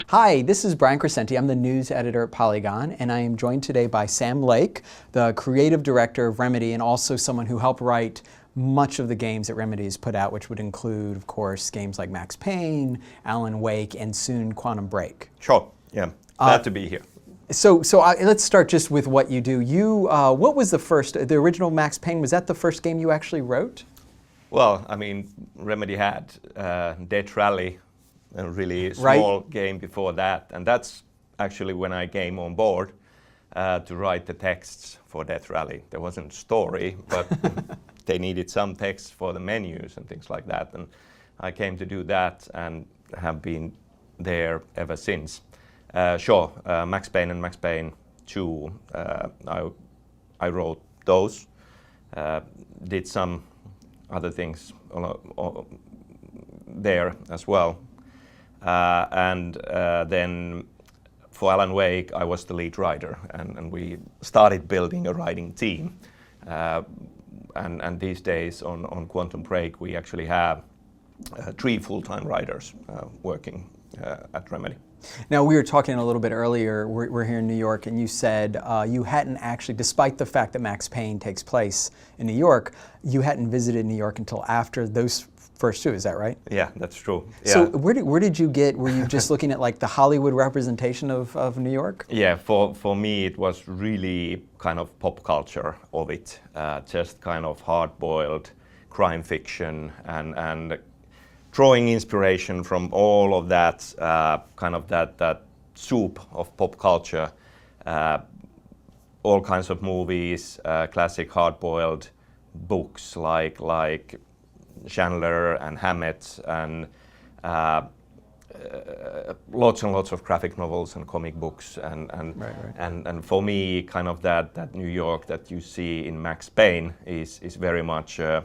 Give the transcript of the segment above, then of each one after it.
Hi, this is Brian Crecente. I'm the news editor at Polygon, and I am joined today by Sam Lake, the creative director of Remedy, and also someone who helped write much of the games that Remedy has put out, which would include, of course, games like Max Payne, Alan Wake, and soon Quantum Break. Sure, yeah, glad to be here. So let's start just with what you do. What was the original Max Payne, was that the first game you actually wrote? Well, I mean, Remedy had Death Rally, a really small game before that, and that's actually when I came on board to write the texts for Death Rally. There wasn't a story, but they needed some text for the menus and things like that, and I came to do that and have been there ever since. Max Payne and Max Payne 2, I wrote those, did some other things there as well. Then for Alan Wake, I was the lead writer, and we started building a writing team. And these days on Quantum Break, we actually have 3 full-time writers working at Remedy. Now, we were talking a little bit earlier, we're here in New York, and you said you hadn't actually, despite the fact that Max Payne takes place in New York, you hadn't visited New York until after those first 2, is that right? Yeah, that's true. Yeah. So where did you get, were you just looking at like the Hollywood representation of New York? Yeah, for me it was really kind of pop culture of it, just kind of hard-boiled crime fiction and drawing inspiration from all of that, kind of that soup of pop culture, all kinds of movies, classic hard-boiled books like Chandler and Hammett, and lots and lots of graphic novels and comic books, and for me, kind of that New York that you see in Max Payne is very much a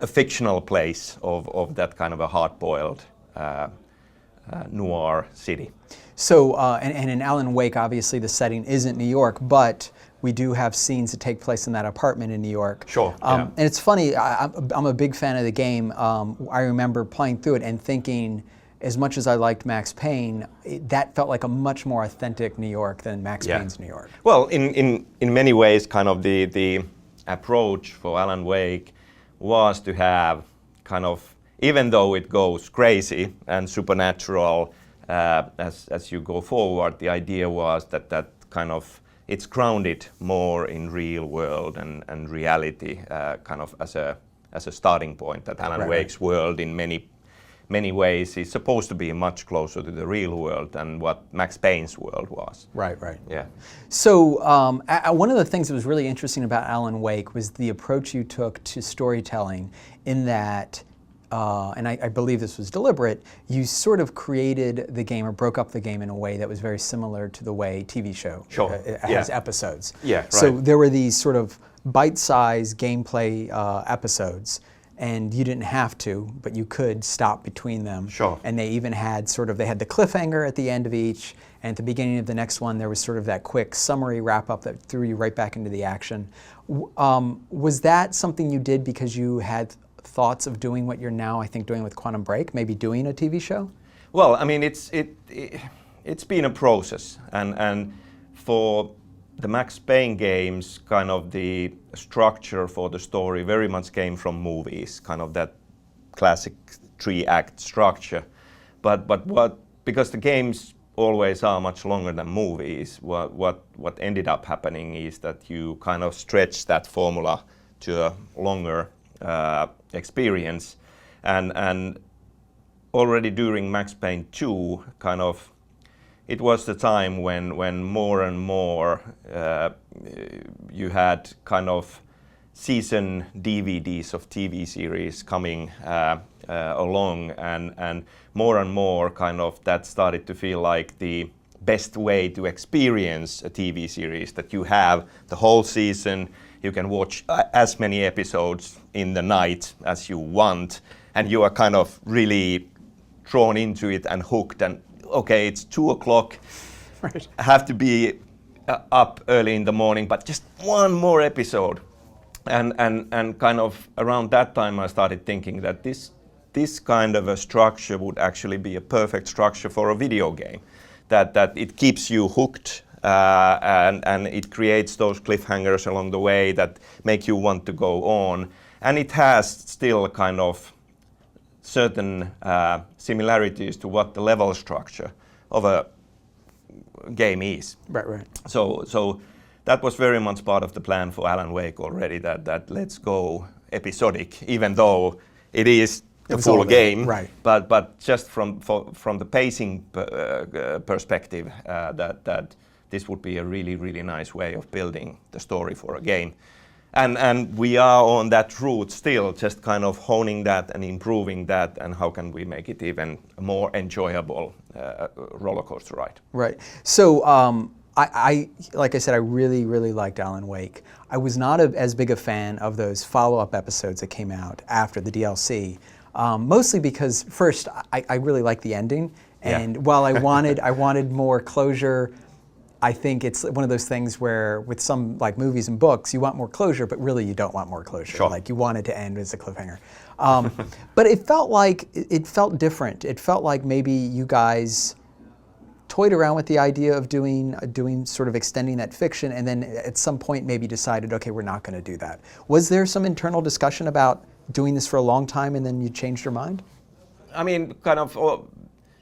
fictional place of that kind of a hard-boiled noir city. So, and in Alan Wake, obviously the setting isn't New York, but we do have scenes that take place in that apartment in New York. Sure. And it's funny, I'm a big fan of the game. I remember playing through it and thinking, as much as I liked Max Payne, that felt like a much more authentic New York than Max Payne's New York. Well, in many ways, kind of the approach for Alan Wake was to have kind of, even though it goes crazy and supernatural as you go forward, the idea was that kind of it's grounded more in real world and reality, kind of as a starting point. That Alan Wake's world, in many ways, is supposed to be much closer to the real world than what Max Payne's world was. Right. Yeah. So one of the things that was really interesting about Alan Wake was the approach you took to storytelling, in that, and I believe this was deliberate, you sort of created the game or broke up the game in a way that was very similar to the way TV show has episodes. Yeah, right. So there were these sort of bite-sized gameplay episodes, and you didn't have to, but you could stop between them. Sure. And they even had they had the cliffhanger at the end of each, and at the beginning of the next one, there was sort of that quick summary wrap-up that threw you right back into the action. Was that something you did because you had thoughts of doing what you're now, I think, doing with Quantum Break, maybe doing a TV show? Well, I mean, it's been a process, and for the Max Payne games, kind of the structure for the story very much came from movies, kind of that classic 3-act structure. But because the games always are much longer than movies, what ended up happening is that you kind of stretch that formula to a longer experience, and already during Max Payne 2, kind of, it was the time when more and more you had kind of season DVDs of TV series coming along, and more kind of that started to feel like the best way to experience a TV series, that you have the whole season, you can watch as many episodes in the night as you want, and you are kind of really drawn into it and hooked, and okay, it's 2 o'clock, right. I have to be up early in the morning, but just one more episode. And kind of around that time I started thinking that this this kind of a structure would actually be a perfect structure for a video game. That it keeps you hooked and it creates those cliffhangers along the way that make you want to go on. And it has still kind of certain similarities to what the level structure of a game is. Right. So that was very much part of the plan for Alan Wake already, that let's go episodic, even though it is the full game. Right. But just from the pacing perspective, that this would be a really, really nice way of building the story for a game. And we are on that route still, just kind of honing that and improving that, and how can we make it even a more enjoyable roller coaster ride. Right. So I like I said, I really, really liked Alan Wake. I was not as big a fan of those follow-up episodes that came out after the DLC, mostly because first I really liked the ending, and while I wanted more closure. I think it's one of those things where with some like movies and books, you want more closure, but really you don't want more closure. Sure. Like you want it to end as a cliffhanger. But it felt different. It felt like maybe you guys toyed around with the idea of doing sort of extending that fiction, and then at some point maybe decided, okay, we're not going to do that. Was there some internal discussion about doing this for a long time and then you changed your mind? I mean, kind of,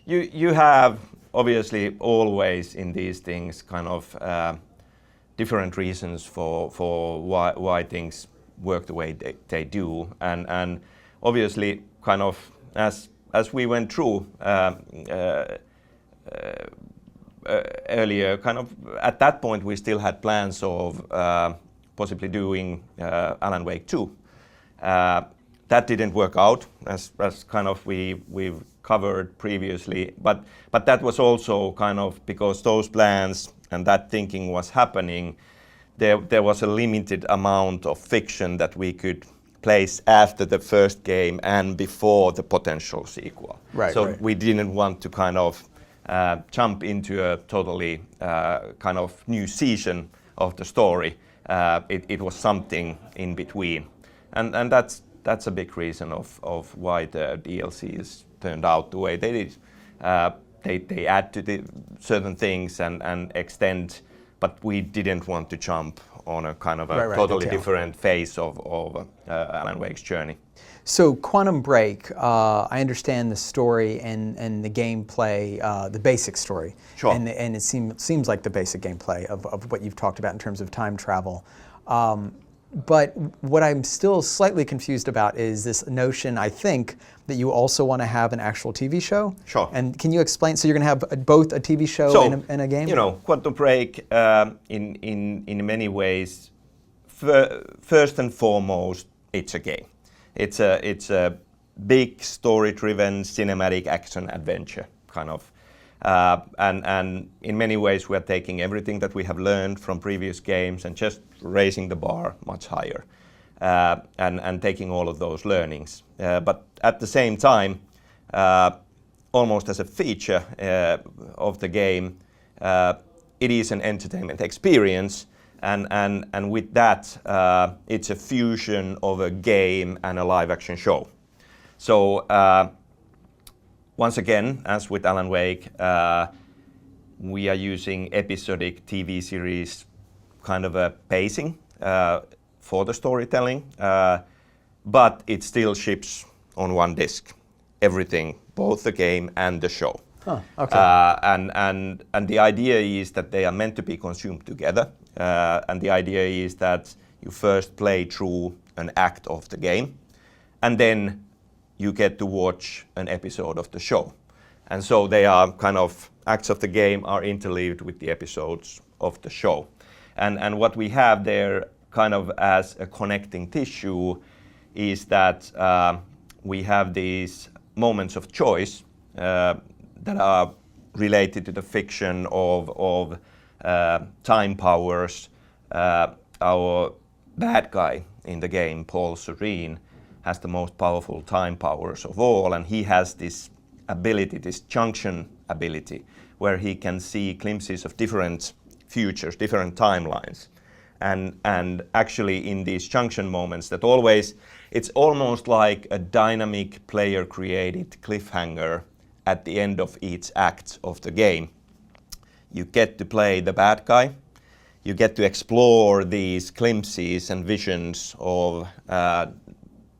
you have obviously always in these things kind of different reasons for why things work the way they do, and obviously kind of as we went through earlier, kind of at that point we still had plans of possibly doing Alan Wake 2. That didn't work out as kind of we've covered previously, but that was also kind of because those plans and that thinking was happening. There was a limited amount of fiction that we could place after the first game and before the potential sequel. Right. So we didn't want to kind of jump into a totally kind of new season of the story. It was something in between, and that's a big reason of why the DLCs turned out the way they did. They add to the certain things and extend, but we didn't want to jump on a kind of a totally different phase of Alan Wake's journey. So Quantum Break, I understand the story and the gameplay, the basic story. Sure. And it seems like the basic gameplay of what you've talked about in terms of time travel. But what I'm still slightly confused about is this notion, I think, that you also want to have an actual TV show. Sure. And can you explain, so you're going to have both a TV show and a game? You know, Quantum Break, in many ways, first and foremost, it's a game. It's a big story-driven cinematic action adventure kind of, and in many ways we are taking everything that we have learned from previous games and just raising the bar much higher, and taking all of those learnings. But at the same time, almost as a feature of the game, it is an entertainment experience. And with that, it's a fusion of a game and a live-action show. So once again, as with Alan Wake, we are using episodic TV series kind of a pacing for the storytelling, but it still ships on one disc, everything, both the game and the show. Huh, okay. And the idea is that they are meant to be consumed together. And the idea is that you first play through an act of the game, and then you get to watch an episode of the show. And so they are kind of, acts of the game are interleaved with the episodes of the show. And what we have there kind of as a connecting tissue is that we have these moments of choice that are related to the fiction of time powers. Our bad guy in the game, Paul Serene, has the most powerful time powers of all, and he has this ability, this junction ability, where he can see glimpses of different futures, different timelines. and actually in these junction moments that always, it's almost like a dynamic player created cliffhanger at the end of each act of the game. You get to play the bad guy, you get to explore these glimpses and visions of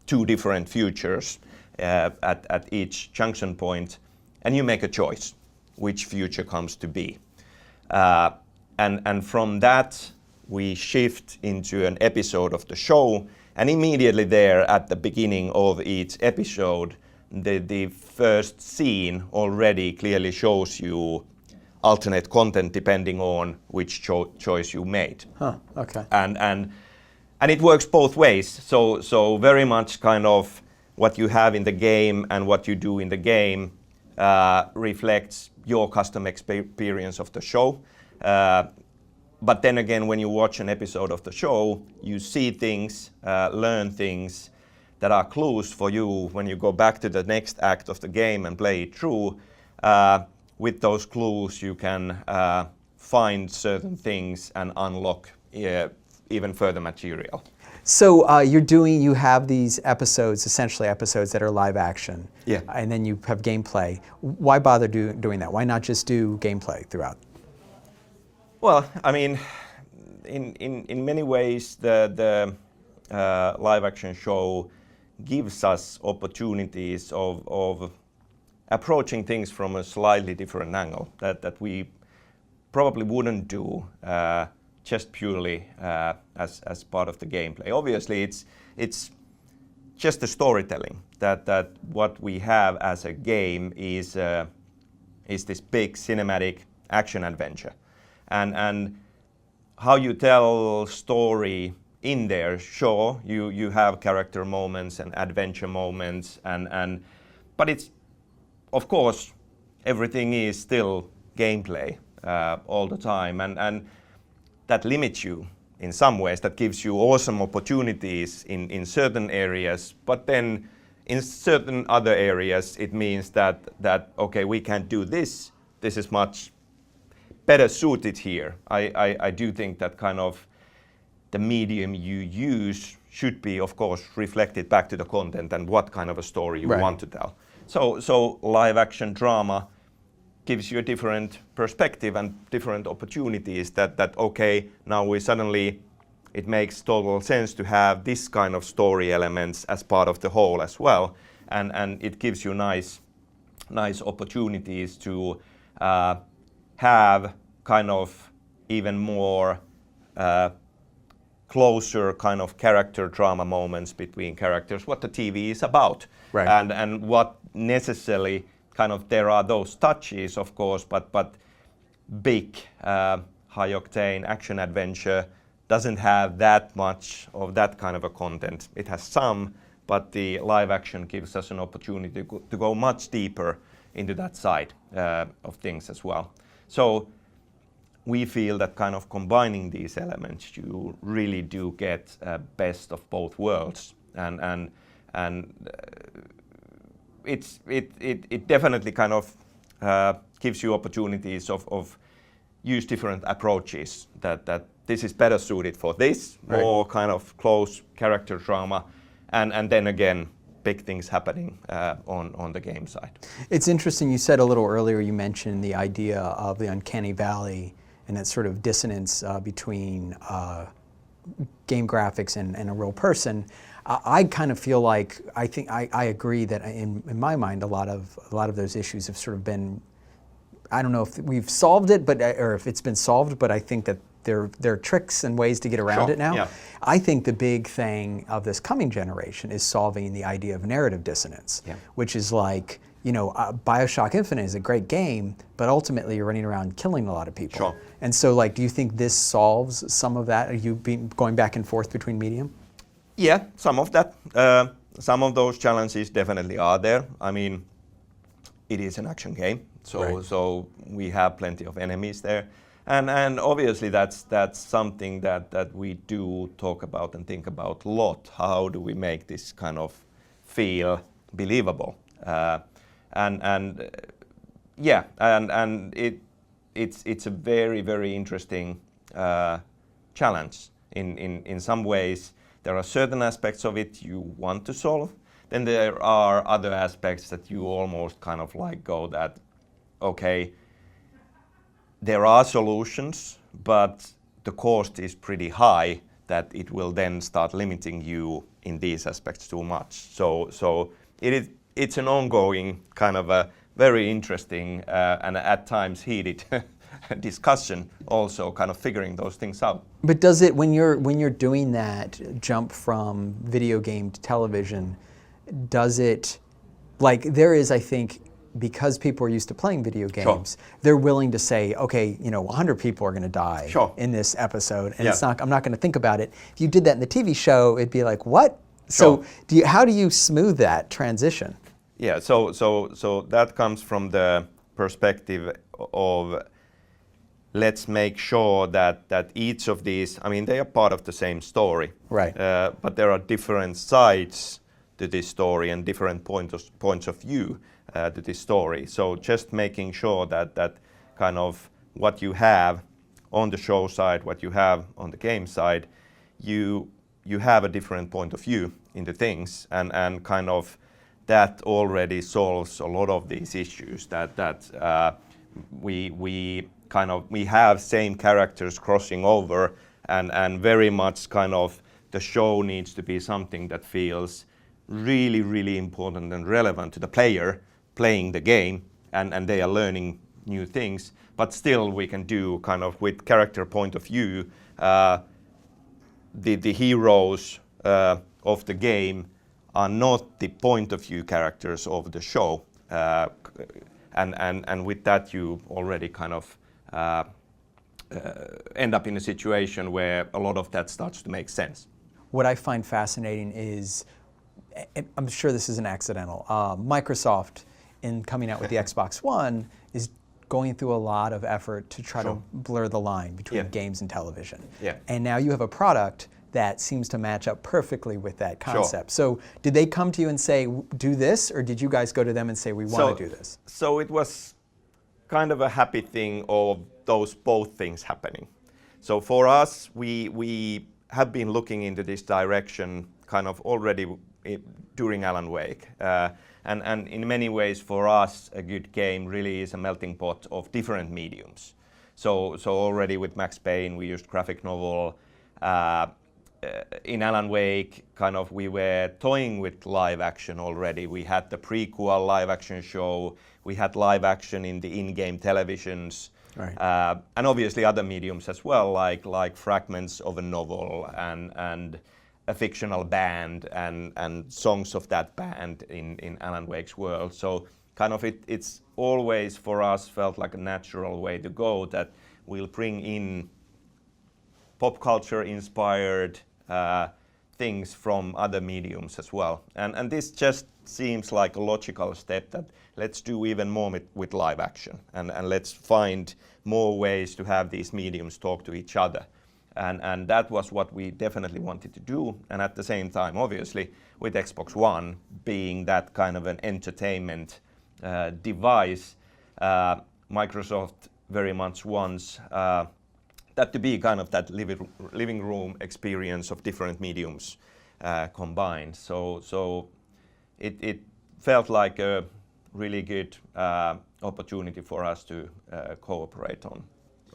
two different futures at each junction point, and you make a choice which future comes to be. And from that, we shift into an episode of the show, and immediately there at the beginning of each episode, the first scene already clearly shows you alternate content depending on which choice you made. Huh, okay. And it works both ways. So very much kind of what you have in the game and what you do in the game reflects your custom experience of the show. But then again, when you watch an episode of the show, you see things, learn things that are clues for you when you go back to the next act of the game and play it through. With those clues, you can find certain things and unlock even further material. So you have these episodes, essentially episodes that are live action. Yeah. And then you have gameplay. Why bother doing that? Why not just do gameplay throughout? Well, I mean, in many ways, the live action show gives us opportunities of approaching things from a slightly different angle that we probably wouldn't do just purely as part of the gameplay. Obviously, it's just the storytelling that what we have as a game is this big cinematic action adventure, and how you tell story in there. Sure, you have character moments and adventure moments, but it's, of course, everything is still gameplay all the time, and that limits you in some ways. That gives you awesome opportunities in certain areas, but then in certain other areas it means that okay, we can't do this. This is much better suited here. I do think that kind of the medium you use should be, of course, reflected back to the content and what kind of a story you want to tell. So live action drama gives you a different perspective and different opportunities that okay, now we suddenly, it makes total sense to have this kind of story elements as part of the whole as well. And it gives you nice opportunities to have kind of even more closer kind of character drama moments between characters, what the TV is about. Right. And what necessarily kind of, there are those touches, of course, but big high octane action adventure doesn't have that much of that kind of a content. It has some, but the live action gives us an opportunity to go much deeper into that side of things as well. So we feel that kind of combining these elements, you really do get best of both worlds, and it definitely kind of gives you opportunities of use different approaches. That this is better suited for this, more kind of close character drama, and then again, big things happening on the game side. It's interesting. You said a little earlier. You mentioned the idea of the uncanny valley and that sort of dissonance between game graphics and a real person. I kind of feel like I agree that in my mind a lot of those issues have sort of been, I don't know if we've solved it, or if it's been solved, but I think that there are tricks and ways to get around it now. Yeah. I think the big thing of this coming generation is solving the idea of narrative dissonance, which is like, BioShock Infinite is a great game, but ultimately you're running around killing a lot of people. Sure. And so, like, do you think this solves some of that? Are you going back and forth between medium? Yeah, some of that. Some of those challenges definitely are there. I mean, it is an action game, so we have plenty of enemies there. And obviously that's something that we do talk about and think about a lot. How do we make this kind of feel believable? And it's a very, very interesting challenge In some ways, there are certain aspects of it you want to solve. Then there are other aspects that you almost kind of like go that, okay, there are solutions, but the cost is pretty high that it will then start limiting you in these aspects too much. So it's an ongoing kind of a very interesting and at times heated discussion, also kind of figuring those things out. But does it, when you're doing that jump from video game to television, does it, like there is, I think, because people are used to playing video games, they're willing to say, okay, 100 people are going to die in this episode, and I'm not going to think about it. If you did that in the TV show, it'd be like, what? So how do you smooth that transition? Yeah, so that comes from the perspective of let's make sure that each of these, I mean, they are part of the same story, right? But there are different sides to this story and different points of view to this story. So just making sure that kind of what you have on the show side, what you have on the game side, you have a different point of view into things, and kind of that already solves a lot of these issues that we have same characters crossing over, and very much kind of the show needs to be something that feels really, really important and relevant to the player playing the game, and they are learning new things, but still we can do kind of with character point of view, the heroes of the game are not the point of view characters of the show, and with that you already kind of end up in a situation where a lot of that starts to make sense. What I find fascinating is, I'm sure this isn't accidental, Microsoft, in coming out with the Xbox One, is going through a lot of effort to try to blur the line between games and television. And now you have a product that seems to match up perfectly with that concept. So did they come to you and say, do this, or did you guys go to them and say, we want to do this? So it was kind of a happy thing of those both things happening. So for us, we have been looking into this direction kind of already during Alan Wake. And in many ways for us, a good game really is a melting pot of different mediums. So already with Max Payne, we used graphic novel. In Alan Wake, kind of we were toying with live action already. We had the prequel live action show. We had live action in the in-game televisions. Right. And obviously other mediums as well, like fragments of a novel and a fictional band and songs of that band in Alan Wake's world. So kind of it's always for us felt like a natural way to go, that we'll bring in pop culture inspired things from other mediums as well. And this just seems like a logical step, that let's do even more with live action, and let's find more ways to have these mediums talk to each other. And that was what we definitely wanted to do. And at the same time, obviously, with Xbox One being that kind of an entertainment device, Microsoft very much wants that to be kind of that living room experience of different mediums combined. So it felt like a really good opportunity for us to cooperate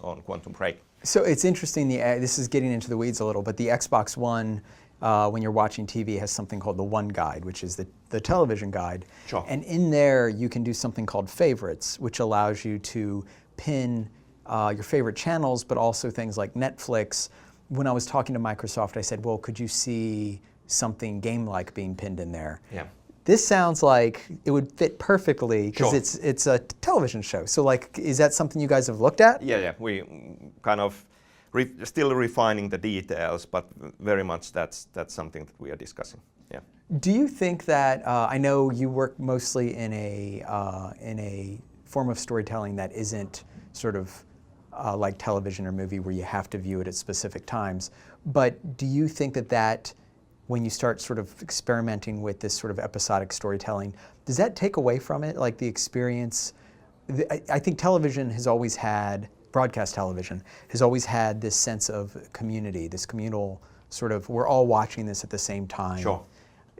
on Quantum Break. So it's interesting, this is getting into the weeds a little, but the Xbox One, when you're watching TV, has something called the One Guide, which is the television guide. Sure. And in there, you can do something called favorites, which allows you to pin your favorite channels, but also things like Netflix. When I was talking to Microsoft, I said, well, could you see something game-like being pinned in there? Yeah. This sounds like it would fit perfectly, because it's a television show. So like, is that something you guys have looked at? Yeah. We kind of still refining the details, but very much that's something that we are discussing. Yeah. Do you think that I know you work mostly in a form of storytelling that isn't sort of like television or movie where you have to view it at specific times, but do you think that when you start sort of experimenting with this sort of episodic storytelling, does that take away from it, like the experience? I think television has always had, broadcast television has always had this sense of community, this communal sort of, we're all watching this at the same time. Sure.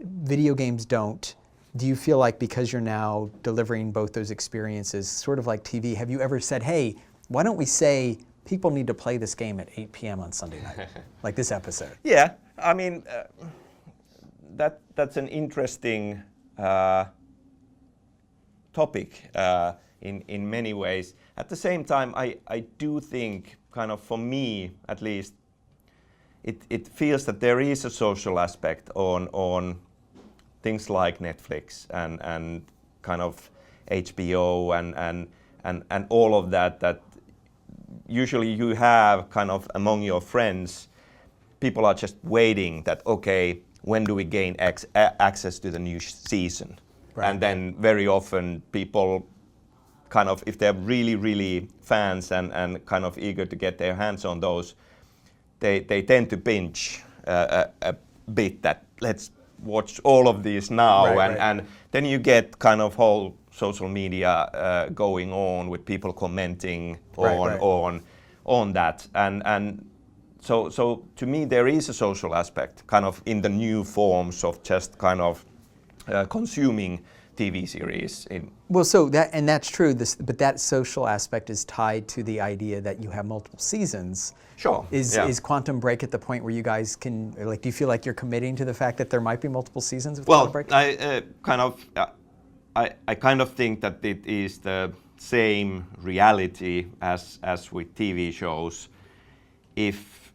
Video games don't. Do you feel like because you're now delivering both those experiences, sort of like TV, have you ever said, hey, why don't we say people need to play this game at 8 p.m. on Sunday night, like this episode? Yeah, I mean, that's an interesting topic in many ways. At the same time, I do think, kind of for me at least, it feels that there is a social aspect on things like Netflix and kind of HBO and all of that usually you have kind of among your friends, people are just waiting that, okay, when do we gain access to the new season? Right. And then very often people kind of, if they're really fans and kind of eager to get their hands on those, they tend to binge a bit that let's watch all of these now. Right. And then you get kind of whole social media going on with people commenting on that. And so to me there is a social aspect kind of in the new forms of just kind of consuming TV series. Well, so that's true. But that social aspect is tied to the idea that you have multiple seasons. Sure. Is Quantum Break at the point where you guys can, like, do you feel like you're committing to the fact that there might be multiple seasons with Quantum Break? I kind of think that it is the same reality as with TV shows, if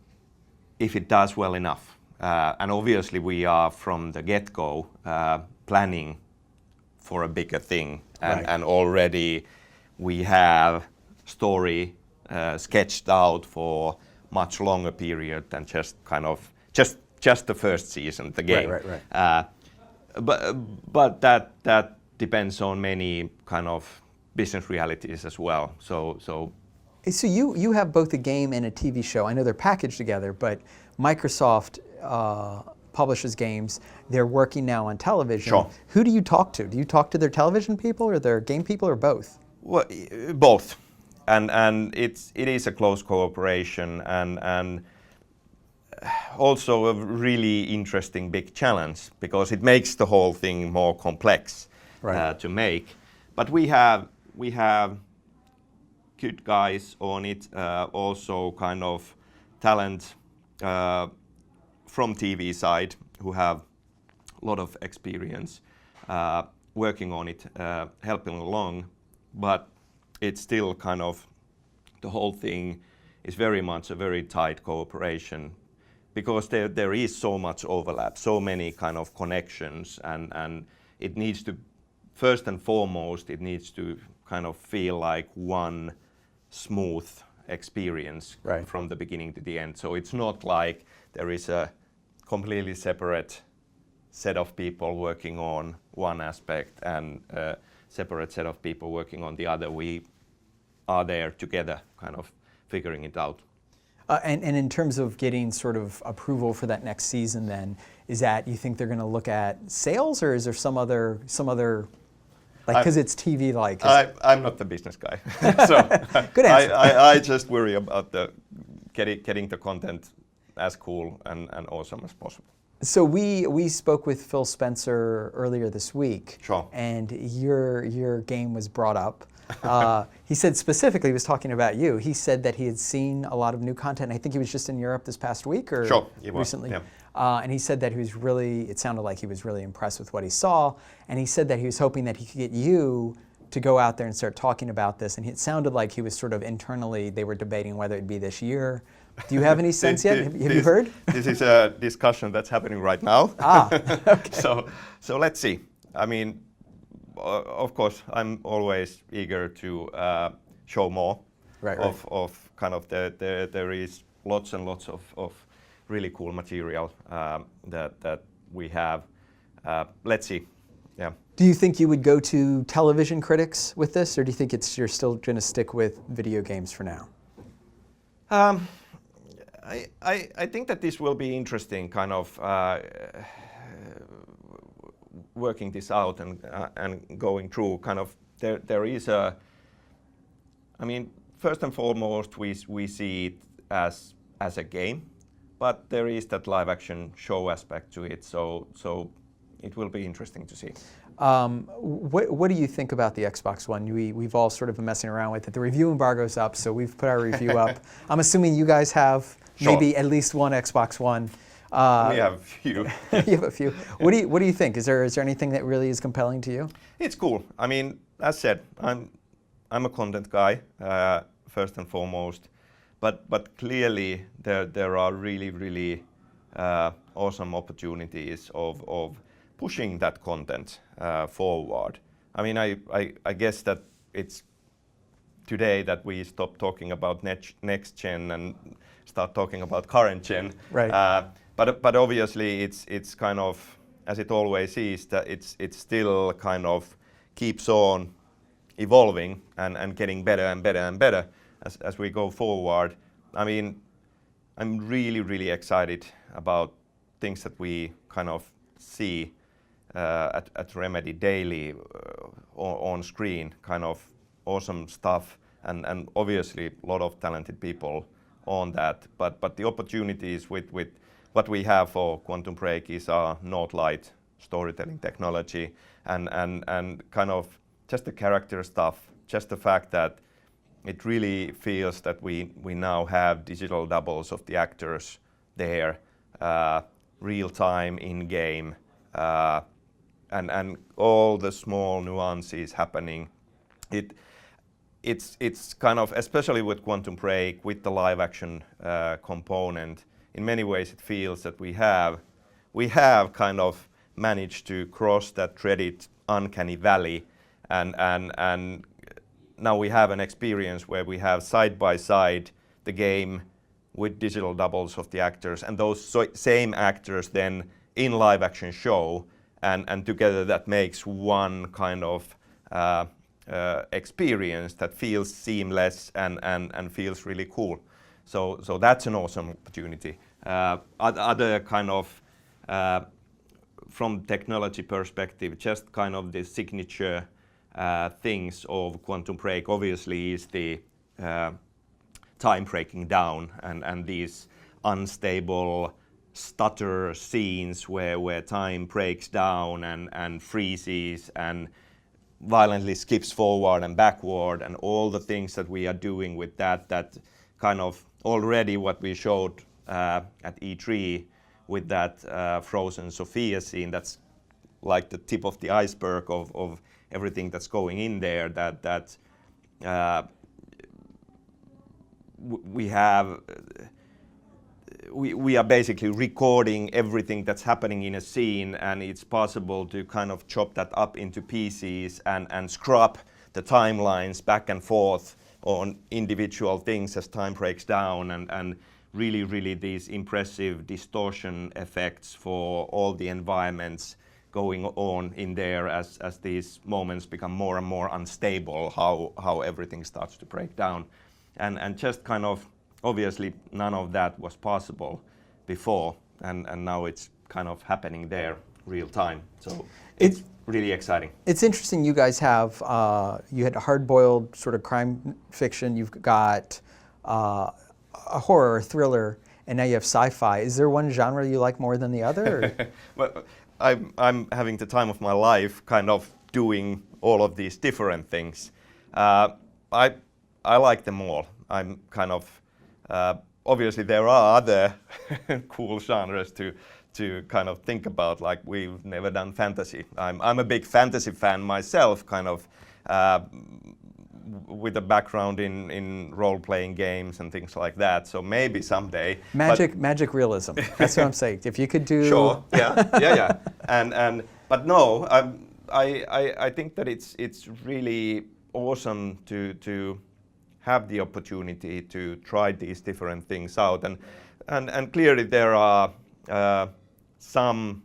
it does well enough. And obviously we are from the get-go planning for a bigger thing, and already we have story sketched out for much longer period than just kind of just the first season, the game. Right. But that depends on many kind of business realities as well. So you have both a game and a TV show. I know they're packaged together, but Microsoft publishes games. They're working now on television. Sure. Who do you talk to? Do you talk to their television people or their game people or both? Well, both. And it is a close cooperation and also a really interesting big challenge because it makes the whole thing more complex to make. But we have good guys on it, also kind of talent from TV side who have a lot of experience working on it, helping along, but it's still kind of, the whole thing is very much a very tight cooperation because there is so much overlap, so many kind of connections, and it needs to, first and foremost, it needs to kind of feel like one smooth experience from the beginning to the end. So it's not like there is a completely separate set of people working on one aspect and a separate set of people working on the other. We are there together, kind of figuring it out. And in terms of getting sort of approval for that next season, then is that you think they're going to look at sales, or is there some other like, because it's TV, like? I'm not the business guy, so good answer. I just worry about the getting the content as cool and awesome as possible. So we spoke with Phil Spencer earlier this week, Sure. And your game was brought up. He said specifically, he was talking about you. He said that he had seen a lot of new content. I think he was just in Europe this past week or Sure, he was, recently. yeah. And he said that he was really, it sounded like he was really impressed with what he saw. And he said that he was hoping that he could get you to go out there and start talking about this. And it sounded like he was sort of internally, they were debating whether it'd be this year. Do you have any sense yet? Have you heard? This is a discussion that's happening right now. Okay. So let's see. I mean, of course, I'm always eager to show more of kind of there is lots and lots of really cool material that we have. Let's see. Yeah. Do you think you would go to television critics with this, or do you think you're still going to stick with video games for now? I think that this will be interesting, kind of working this out and going through. Kind of there is a. I mean, first and foremost, we see it as a game, but there is that live action show aspect to it. So it will be interesting to see. What do you think about the Xbox One? We've all sort of been messing around with it. The review embargo's up, so we've put our review up. I'm assuming you guys have maybe at least one Xbox One. We have a few. You have a few. What do you think? Is there anything that really is compelling to you? It's cool. I mean, as said, I'm a content guy first and foremost, but clearly there are really awesome opportunities of pushing that content forward. I mean, I guess that it's today that we stop talking about next gen and start talking about current gen. Right. But obviously it's kind of, as it always is, that it's still kind of keeps on evolving and getting better and better and better as we go forward. I mean, I'm really excited about things that we kind of see at Remedy daily on screen, kind of awesome stuff, and obviously a lot of talented people on that. But the opportunities with what we have for Quantum Break is our North Light storytelling technology and kind of just the character stuff, just the fact that it really feels that we now have digital doubles of the actors there, real time in game, and all the small nuances happening. It's kind of, especially with Quantum Break, with the live action component, in many ways it feels that we have kind of managed to cross that dreaded uncanny valley, and now we have an experience where we have side by side the game with digital doubles of the actors, and those same actors then in live action show, and together that makes one kind of experience that feels seamless and feels really cool. So that's an awesome opportunity. Other kind of from technology perspective, just kind of the signature things of Quantum Break obviously is the time breaking down and these unstable stutter scenes where time breaks down and freezes and violently skips forward and backward, and all the things that we are doing with that kind of already what we showed at E3 with that frozen Sophia scene. That's like the tip of the iceberg of everything that's going in there, that we are basically recording everything that's happening in a scene, and it's possible to kind of chop that up into pieces and scrub the timelines back and forth on individual things as time breaks down, and really these impressive distortion effects for all the environments going on in there as these moments become more and more unstable, how everything starts to break down. And just kind of, obviously none of that was possible before, and now it's kind of happening there real time. So it's really exciting. It's interesting you guys have, you had hard-boiled sort of crime fiction, you've got a horror, a thriller, and now you have sci-fi. Is there one genre you like more than the other? Well, I'm having the time of my life kind of doing all of these different things. I like them all. I'm kind of, obviously there are other cool genres to kind of think about, like we've never done fantasy. I'm a big fantasy fan myself, kind of with a background in role-playing games and things like that. So maybe someday. Magic realism. That's what I'm saying. If you could do. Sure. Yeah. But no, I think that it's really awesome to have the opportunity to try these different things out, and clearly there are some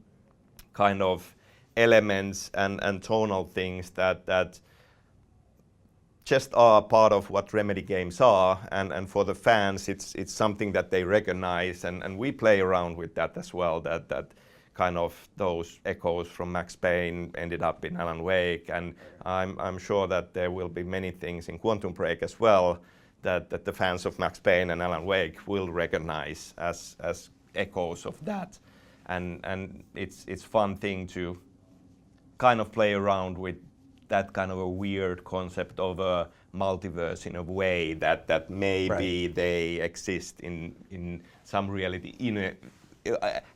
kind of elements and tonal things that just are part of what Remedy games are, and for the fans it's something that they recognize, and we play around with that as well, that kind of those echoes from Max Payne ended up in Alan Wake, and I'm sure that there will be many things in Quantum Break as well that the fans of Max Payne and Alan Wake will recognize as echoes of that, and it's fun thing to kind of play around with that kind of a weird concept of a multiverse in a way that maybe they exist in some reality,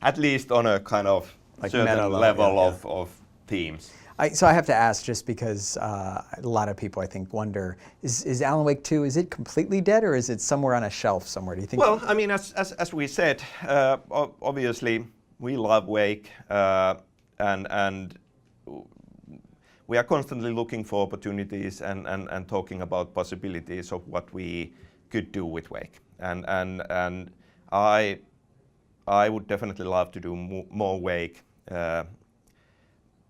at least on a kind of like certain level of themes. So I have to ask, just because a lot of people I think wonder, is Alan Wake 2, is it completely dead, or is it somewhere on a shelf somewhere? Do you think? Well, I mean, as we said, obviously we love Wake, and we are constantly looking for opportunities and talking about possibilities of what we could do with Wake. And I would definitely love to do more Wake,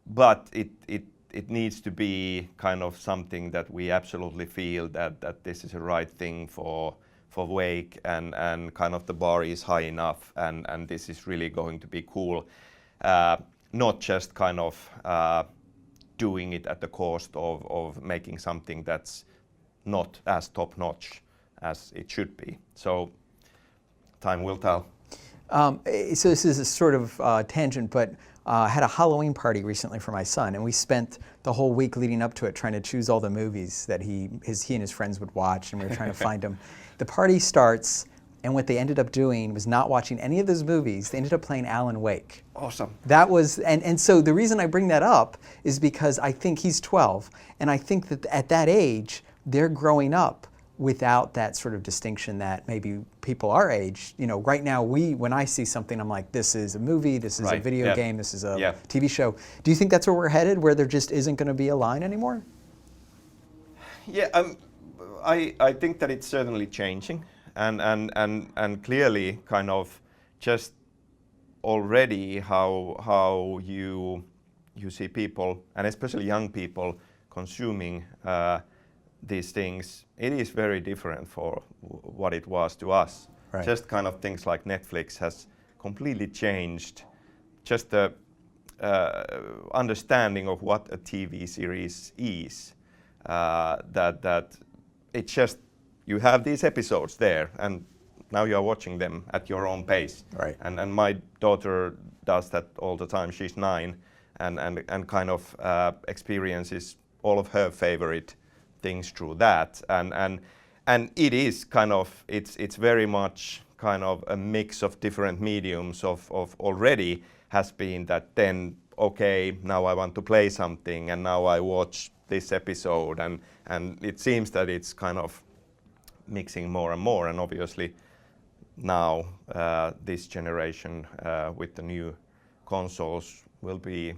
but it needs to be kind of something that we absolutely feel that this is the right thing for Wake, and kind of the bar is high enough, and this is really going to be cool. Not just kind of doing it at the cost of making something that's not as top-notch as it should be. So time will tell. So this is a sort of tangent, but I had a Halloween party recently for my son, and we spent the whole week leading up to it trying to choose all the movies that he and his friends would watch, and we were trying to find them. The party starts, and what they ended up doing was not watching any of those movies. They ended up playing Alan Wake. Awesome. That was, and so the reason I bring that up is because I think he's 12, and I think that at that age, they're growing up without that sort of distinction that maybe people our age, right now when I see something, I'm like, this is a movie, this is a video game, this is a TV show. Do you think that's where we're headed, where there just isn't going to be a line anymore? Yeah, I think that it's certainly changing, and clearly kind of just already how you see people, and especially young people, consuming these things. It is very different for what it was to us. Right. Just kind of things like Netflix has completely changed just the understanding of what a TV series is. That it's just, you have these episodes there, and now you are watching them at your own pace. Right. And my daughter does that all the time. She's 9, and kind of experiences all of her favorite things through that, and it is kind of, it's very much kind of a mix of different mediums of already has been that then, okay, now I want to play something, and now I watch this episode, and it seems that it's kind of mixing more and more, and obviously now this generation with the new consoles will be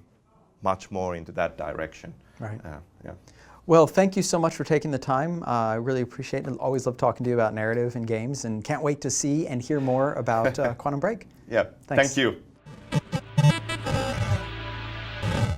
much more into that direction. Right. Yeah. Well, thank you so much for taking the time. I really appreciate it. Always love talking to you about narrative and games, and can't wait to see and hear more about Quantum Break. Yeah, Thanks. Thank you.